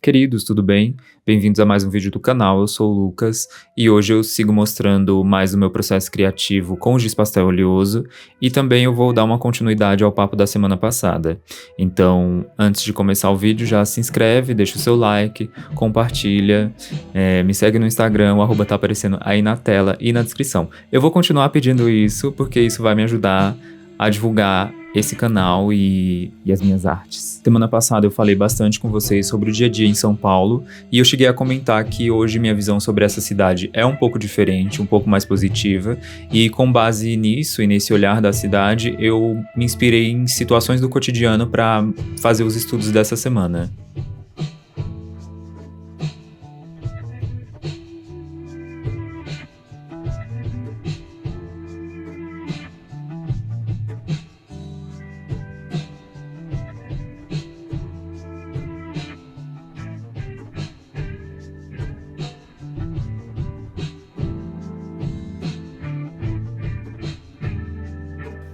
Queridos, tudo bem? Bem-vindos a mais um vídeo do canal, eu sou o Lucas e hoje eu sigo mostrando mais o meu processo criativo com o giz pastel oleoso e também eu vou dar uma continuidade ao papo da semana passada. Então, antes de começar o vídeo, já se inscreve, deixa o seu like, compartilha, me segue no Instagram, o arroba tá aparecendo aí na tela e na descrição. Eu vou continuar pedindo isso porque isso vai me ajudar a divulgar esse canal e as minhas artes. Semana passada eu falei bastante com vocês sobre o dia a dia em São Paulo e eu cheguei a comentar que hoje minha visão sobre essa cidade é um pouco diferente, um pouco mais positiva, e com base nisso e nesse olhar da cidade, eu me inspirei em situações do cotidiano para fazer os estudos dessa semana.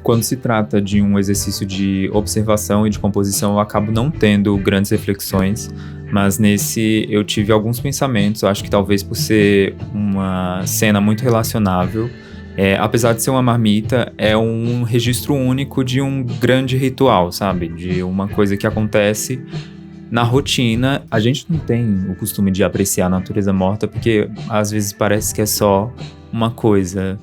Quando se trata de um exercício de observação e de composição, eu acabo não tendo grandes reflexões, mas nesse eu tive alguns pensamentos, eu acho que talvez por ser uma cena muito relacionável, apesar de ser uma marmita, é um registro único de um grande ritual, sabe? De uma coisa que acontece na rotina. A gente não tem o costume de apreciar a natureza morta, porque às vezes parece que é só uma coisa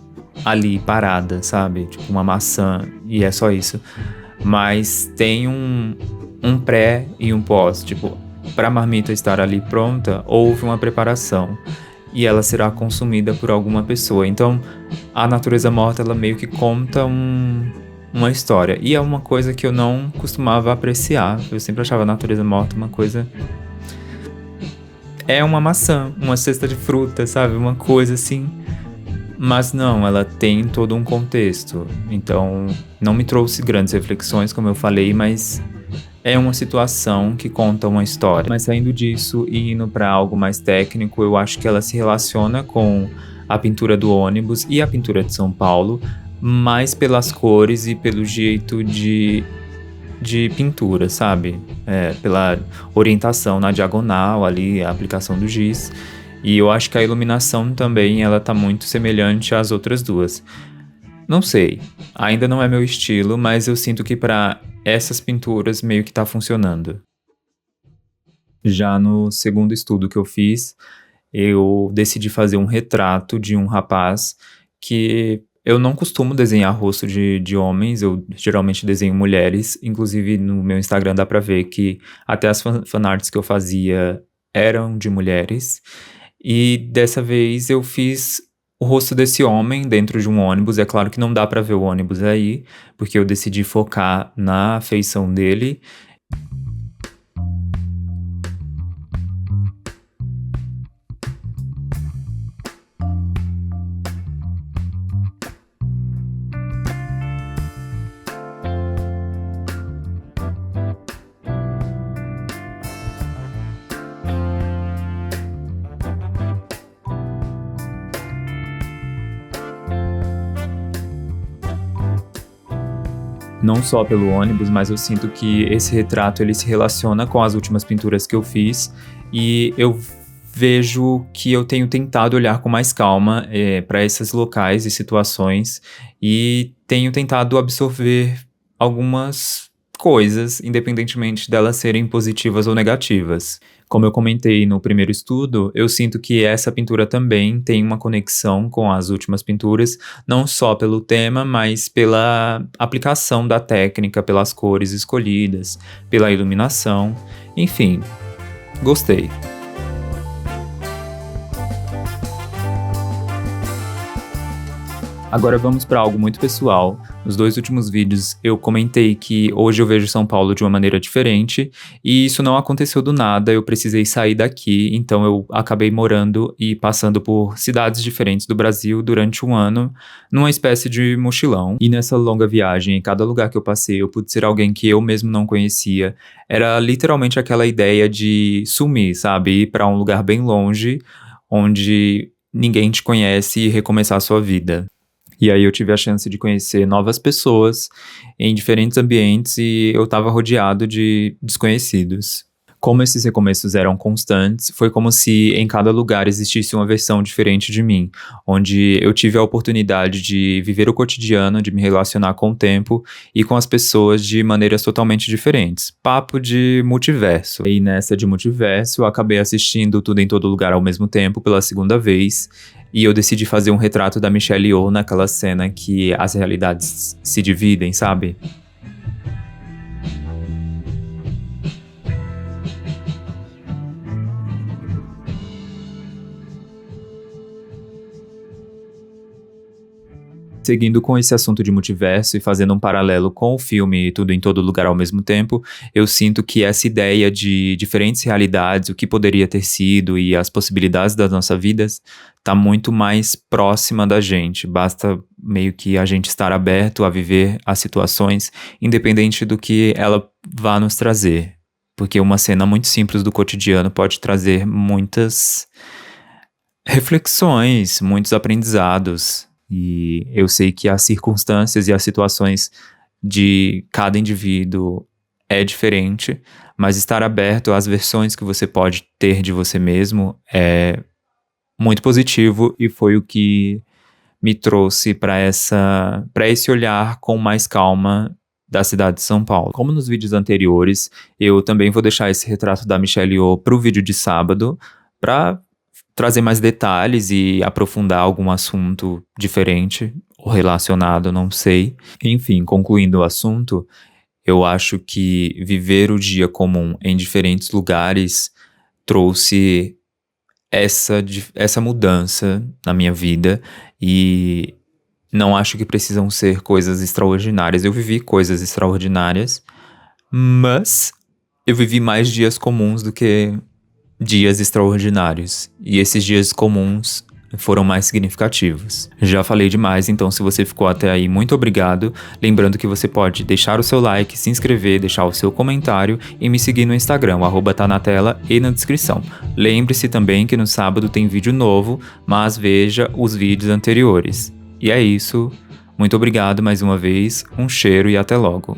ali parada, sabe? Tipo uma maçã e é só isso. Mas tem um pré e um pós. Tipo, para a marmita estar ali pronta, houve uma preparação e ela será consumida por alguma pessoa. Então, a natureza morta, ela meio que conta uma história. E é uma coisa que eu não costumava apreciar. Eu sempre achava a natureza morta uma coisa. É uma maçã, uma cesta de fruta, sabe? Uma coisa assim. Mas não, ela tem todo um contexto. Então, não me trouxe grandes reflexões, como eu falei, mas é uma situação que conta uma história. Mas saindo disso e indo para algo mais técnico, eu acho que ela se relaciona com a pintura do ônibus e a pintura de São Paulo, mais pelas cores e pelo jeito de pintura, sabe? Pela orientação na diagonal ali, a aplicação do giz. E eu acho que a iluminação também, ela tá muito semelhante às outras duas. Não sei, ainda não é meu estilo, mas eu sinto que para essas pinturas meio que tá funcionando. Já no segundo estudo que eu fiz, eu decidi fazer um retrato de um rapaz que eu não costumo desenhar rosto de homens, eu geralmente desenho mulheres, inclusive no meu Instagram dá pra ver que até as fanarts que eu fazia eram de mulheres. E dessa vez eu fiz o rosto desse homem dentro de um ônibus. É claro que não dá pra ver o ônibus aí, porque eu decidi focar na feição dele. Não só pelo ônibus, mas eu sinto que esse retrato ele se relaciona com as últimas pinturas que eu fiz e eu vejo que eu tenho tentado olhar com mais calma para esses locais e situações e tenho tentado absorver algumas coisas, independentemente delas serem positivas ou negativas. Como eu comentei no primeiro estudo, eu sinto que essa pintura também tem uma conexão com as últimas pinturas, não só pelo tema, mas pela aplicação da técnica, pelas cores escolhidas, pela iluminação, enfim, gostei. Agora vamos para algo muito pessoal. Nos dois últimos vídeos eu comentei que hoje eu vejo São Paulo de uma maneira diferente e isso não aconteceu do nada, eu precisei sair daqui, então eu acabei morando e passando por cidades diferentes do Brasil durante um ano, numa espécie de mochilão. E nessa longa viagem, em cada lugar que eu passei, eu pude ser alguém que eu mesmo não conhecia. Era literalmente aquela ideia de sumir, sabe? Ir para um lugar bem longe, onde ninguém te conhece e recomeçar a sua vida. E aí eu tive a chance de conhecer novas pessoas em diferentes ambientes e eu estava rodeado de desconhecidos. Como esses recomeços eram constantes, foi como se em cada lugar existisse uma versão diferente de mim, onde eu tive a oportunidade de viver o cotidiano, de me relacionar com o tempo e com as pessoas de maneiras totalmente diferentes. Papo de multiverso. E nessa de multiverso, eu acabei assistindo Tudo em Todo Lugar ao mesmo tempo pela segunda vez, e eu decidi fazer um retrato da Michelle Yeoh naquela cena que as realidades se dividem, sabe? Seguindo com esse assunto de multiverso e fazendo um paralelo com o filme Tudo em Todo Lugar ao mesmo tempo, eu sinto que essa ideia de diferentes realidades, o que poderia ter sido e as possibilidades das nossas vidas, tá muito mais próxima da gente. Basta meio que a gente estar aberto a viver as situações, independente do que ela vá nos trazer. Porque uma cena muito simples do cotidiano pode trazer muitas reflexões, muitos aprendizados. E eu sei que as circunstâncias e as situações de cada indivíduo é diferente, mas estar aberto às versões que você pode ter de você mesmo é muito positivo e foi o que me trouxe para esse olhar com mais calma da cidade de São Paulo. Como nos vídeos anteriores, eu também vou deixar esse retrato da Michelle Yeoh pro vídeo de sábado, para trazer mais detalhes e aprofundar algum assunto diferente ou relacionado, não sei. Enfim, concluindo o assunto, eu acho que viver o dia comum em diferentes lugares trouxe essa mudança na minha vida e não acho que precisam ser coisas extraordinárias. Eu vivi coisas extraordinárias, mas eu vivi mais dias comuns do que dias extraordinários, e esses dias comuns foram mais significativos. Já falei demais, então se você ficou até aí, muito obrigado. Lembrando que você pode deixar o seu like, se inscrever, deixar o seu comentário e me seguir no Instagram, tá na tela e na descrição. Lembre-se também que no sábado tem vídeo novo, mas veja os vídeos anteriores. E é isso, muito obrigado mais uma vez, um cheiro e até logo.